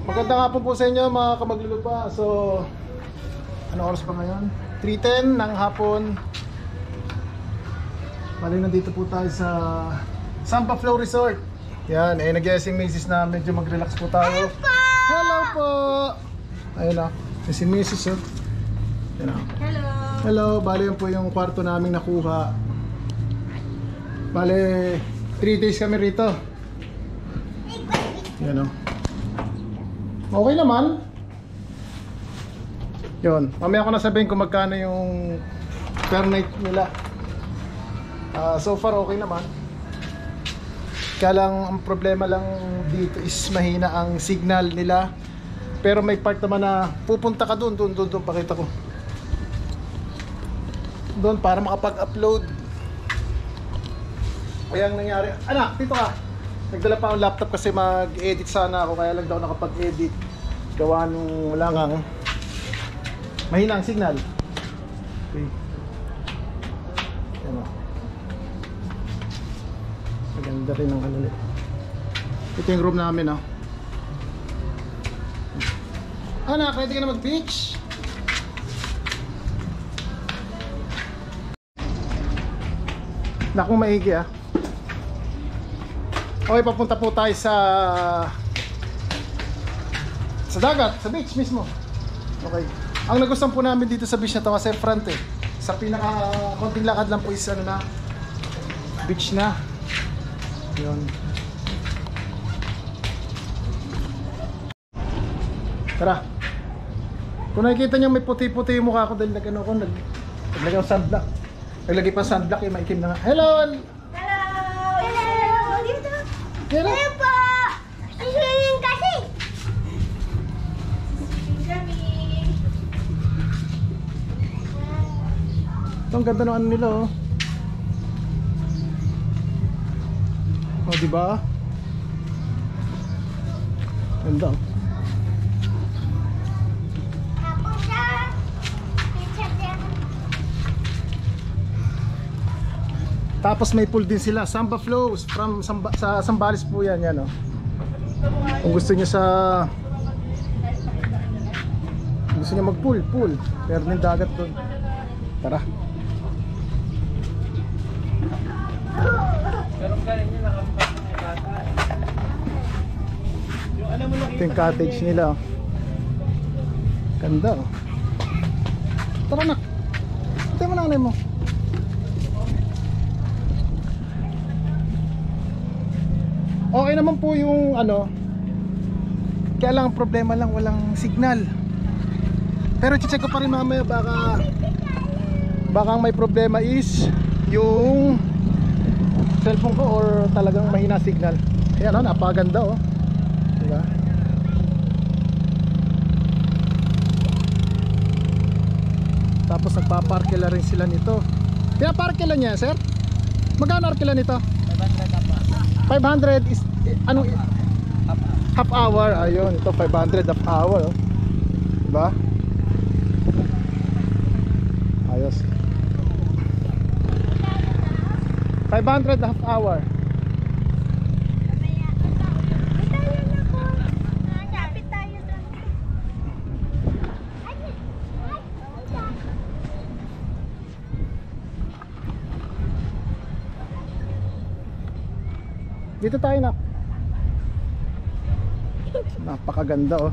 Magandang hapon po sa inyo mga kamaglulupa. So, ano oras pa ngayon? 3:10 ng hapon. Bali, nandito po tayo sa Sampa Flow Resort. Yan, nag-guessing Mrs. na medyo mag-relax po tayo. Hello po! Ayun na, si Mrs. Oh. Yan na. Hello! Hello, bali yan po yung kwarto namin nakuha. Bali, 3 days kami rito. Yan o. Okay naman. Yun, mamaya ko na sabihin kung magkano yung per night nila. So far okay naman. Kaya lang ang problema lang dito is mahina ang signal nila. Pero may part naman na pupunta ka doon, pakita ko. Doon para makapag-upload. Kaya ang nangyari, anak, dito ka. Nagdala pa akong laptop kasi mag-edit sana ako, kaya lang daw nakapag-edit. Gawa nung wala ngang mahina ang signal. Okay. Yan o. Maganda rin ang ano nito. Ito yung room namin o. Anak, ready ka na mag-beach? Nakong maigi ah. Okay, papunta po tayo sa dagat, sa beach mismo. Okay. Ang nagustuhan po namin dito sa beach na to kasi front eh. Sa pinaka konting lakad lang po is ano na beach na. Yun. Tara. Kung nakikita niyo may puti-puti yung mukha ko dahil nag-ano ko, naglagay ng sunblock. Naglagay pa sunblock eh, maikim na nga. Hello! Hello po! Siswimming kasi! Siswimming kami! Ito ang ganda ng ano nila oh. Oh, diba? Ganda oh. Tapos may pool din sila, Samba Flows from sa Sambales po yan, yan oh. Kung gusto niyo mag-pool, pool. Meron din dagat doon. Tara. Ito yung cottage nila oh. Ganda oh. Tara na. Ito mo nanay mo. Okay naman po yung ano. Kaya lang problema lang walang signal. Pero check ko pa rin mamaya baka ang may problema is yung cellphone ko or talagang mahina signal. Ayan oh, napakaganda oh. Diba? Tapos nagpaparkila rin sila nito. Pinaparkila niya sir? Magkano arkila nito? 500 is anong half hour. Ayun, ito 500 half hour oh. Diba? Ayos. 500 half hour. Dito tayo na. Napakaganda oh.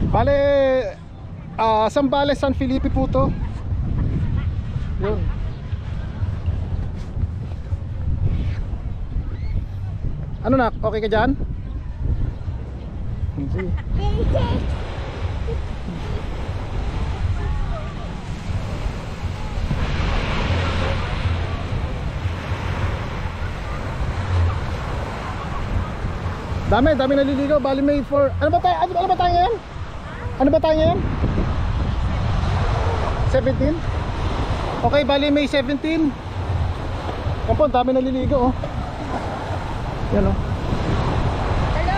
Bale, Sambales, San Felipe po to. Yun. Ano na? Okay ka dyan? Sige. Dami naliligaw. Bali may for ano ba tayo ngayon? Ano ba tayo ngayon? 17? Okay, bali may 17. Kapon, dami naliligaw oh. Yan oh. Hello!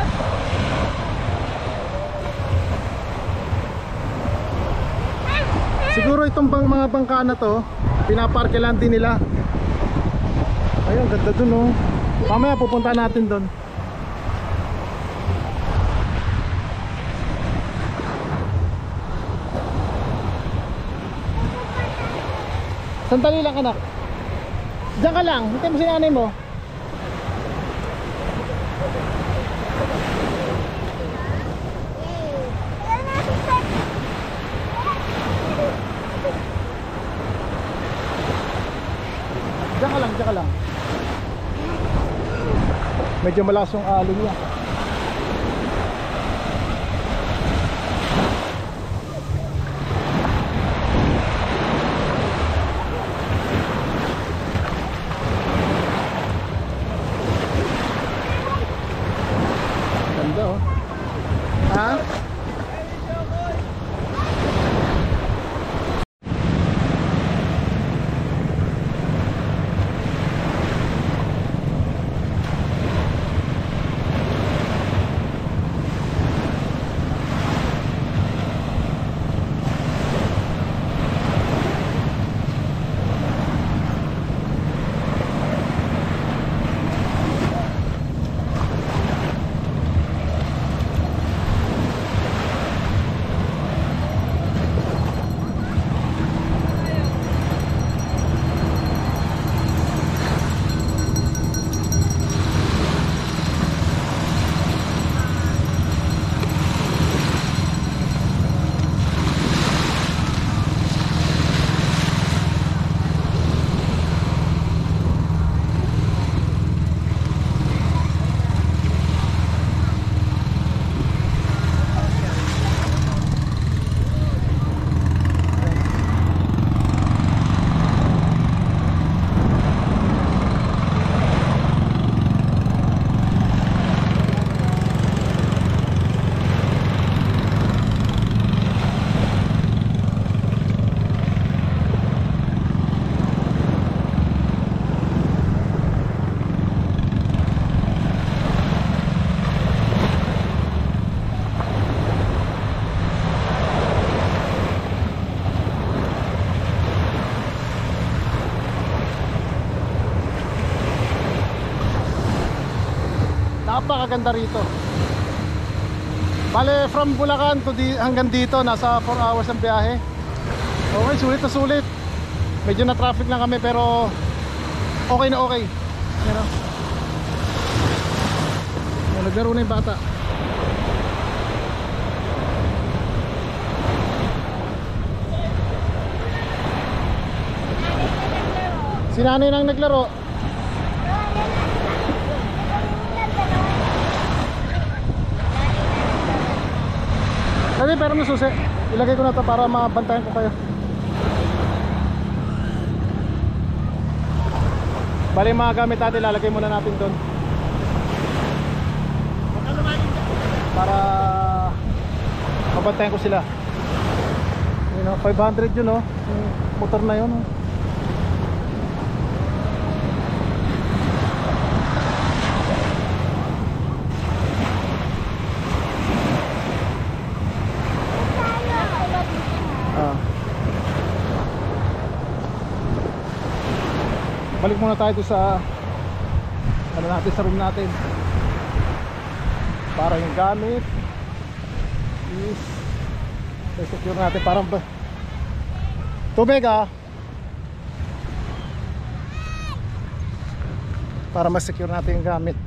Siguro itong mga bangka na to pinaparkelan din nila. Ayun, ganda dun oh. Mamaya pupunta natin dun. Sandali lang anak. Diyan ka lang, hintay mo si nanay mo. Diyan ka lang, diyan ka lang. Medyo malakas yung alon niya. Ganda oh. Ha? Napakaganda rito. Bale from Bulacan to hanggang dito nasa 4 hours ang biyahe. Okay, sulit na sulit. Medyo na traffic lang kami pero okay na okay. Pero naglaro na yung bata. Si nanay nang naglaro. Dali, pero nasusi. Ilagay ko na ito para mabantayan ko kayo. Bali mga gamit natin, lalagay muna natin doon. Para mabantayan ko sila. You know, 500 yun oh. Yung motor na yun oh. Balik muna tayo sa ano natin, sa room natin para yung gamit is secure natin. Parang tubig para mas secure natin yung gamit.